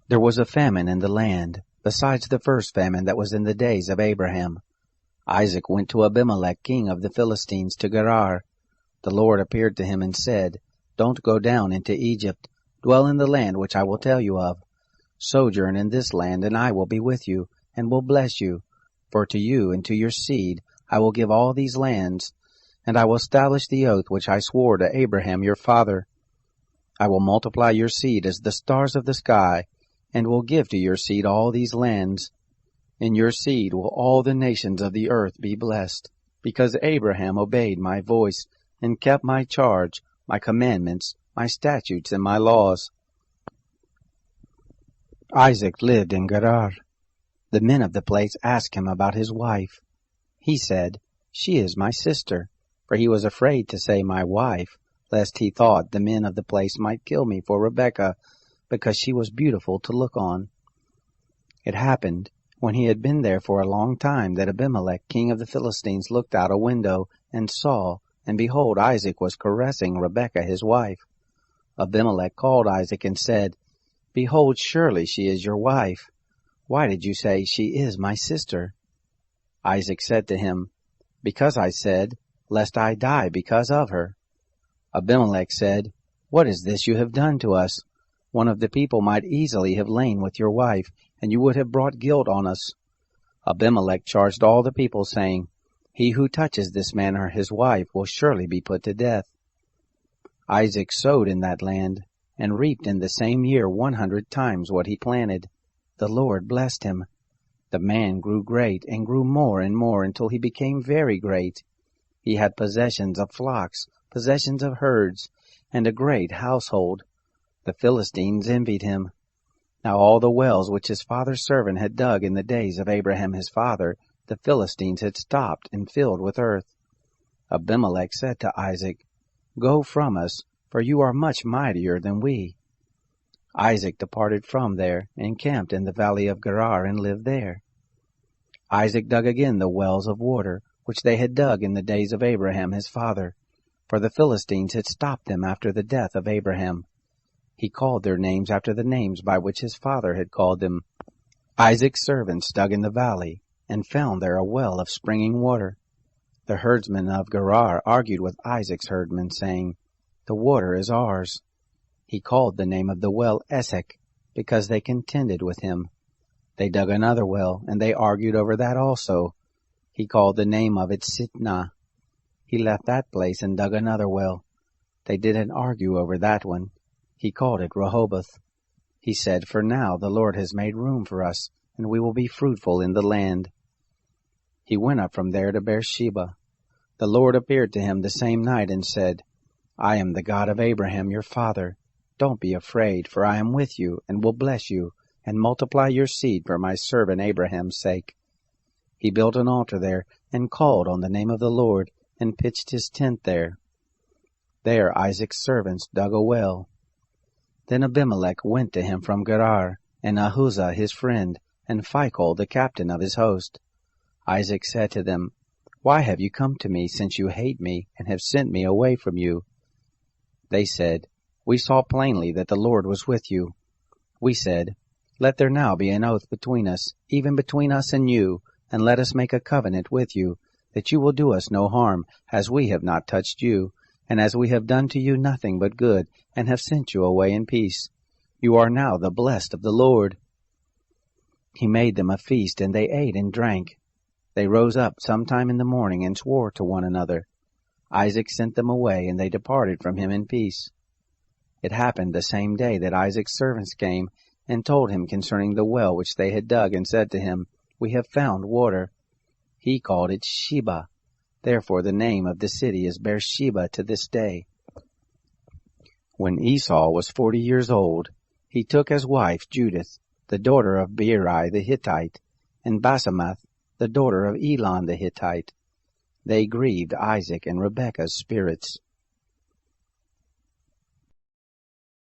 There was a famine in the land, besides the first famine that was in the days of Abraham. Isaac went to Abimelech king of the Philistines to Gerar. The Lord appeared to him and said, Don't go down into Egypt. Dwell in the land which I will tell you of. Sojourn in this land, and I will be with you, and will bless you. For to you and to your seed I will give all these lands, and I will establish the oath which I swore to Abraham your father. I will multiply your seed as the stars of the sky, and will give to your seed all these lands. In your seed will all the nations of the earth be blessed, because Abraham obeyed my voice, and kept my charge, my commandments, my statutes, and my laws. Isaac lived in Gerar. The men of the place asked him about his wife. He said, She is my sister, for he was afraid to say my wife, lest he thought the men of the place might kill me for Rebekah, because she was beautiful to look on. It happened, when he had been there for a long time, that Abimelech king of the Philistines looked out a window, and saw, and behold, Isaac was caressing Rebekah his wife. Abimelech called Isaac and said, Behold, surely she is your wife. Why did you say, She is my sister? Isaac said to him, Because I said, Lest I die because of her. Abimelech said, What is this you have done to us? One of the people might easily have lain with your wife, and you would have brought guilt on us. Abimelech charged all the people, saying, He who touches this man or his wife will surely be put to death. Isaac sowed in that land, and reaped in the same year 100 times what he planted. The Lord blessed him. The man grew great, and grew more and more, until he became very great. He had possessions of flocks, possessions of herds, and a great household. The Philistines envied him. Now all the wells which his father's servant had dug in the days of Abraham his father, the Philistines had stopped and filled with earth. Abimelech said to Isaac, Go from us, for you are much mightier than we. Isaac departed from there, and camped in the valley of Gerar, and lived there. Isaac dug again the wells of water, which they had dug in the days of Abraham his father, for the Philistines had stopped them after the death of Abraham. He called their names after the names by which his father had called them. Isaac's servants dug in the valley, and found there a well of springing water. The herdsmen of Gerar argued with Isaac's herdmen, saying, The water is ours. He called the name of the well Esek, because they contended with him. They dug another well, and they argued over that also. He called the name of it Sitnah. He left that place and dug another well. They didn't argue over that one. He called it Rehoboth. He said, For now the Lord has made room for us, and we will be fruitful in the land. He went up from there to Beersheba. The Lord appeared to him the same night and said, I am the God of Abraham your father. Don't be afraid, for I am with you, and will bless you, and multiply your seed for my servant Abraham's sake. He built an altar there, and called on the name of the Lord, and pitched his tent there. There Isaac's servants dug a well. Then Abimelech went to him from Gerar, and Ahuzah his friend, and Phicol the captain of his host. Isaac said to them, Why have you come to me, since you hate me, and have sent me away from you? They said, We saw plainly that the Lord was with you. We said, Let there now be an oath between us, even between us and you, and let us make a covenant with you, that you will do us no harm, as we have not touched you, and as we have done to you nothing but good, and have sent you away in peace. You are now the blessed of the Lord. He made them a feast, and they ate and drank. They rose up sometime in the morning, and swore to one another. Isaac sent them away, and they departed from him in peace. It happened the same day that Isaac's servants came, and told him concerning the well which they had dug, and said to him, We have found water. He called it Sheba. Therefore the name of the city is Beersheba to this day. When Esau was 40 years old, he took as wife Judith, the daughter of Beeri the Hittite, and Basemath, the daughter of Elon the Hittite. They grieved Isaac and Rebekah's spirits.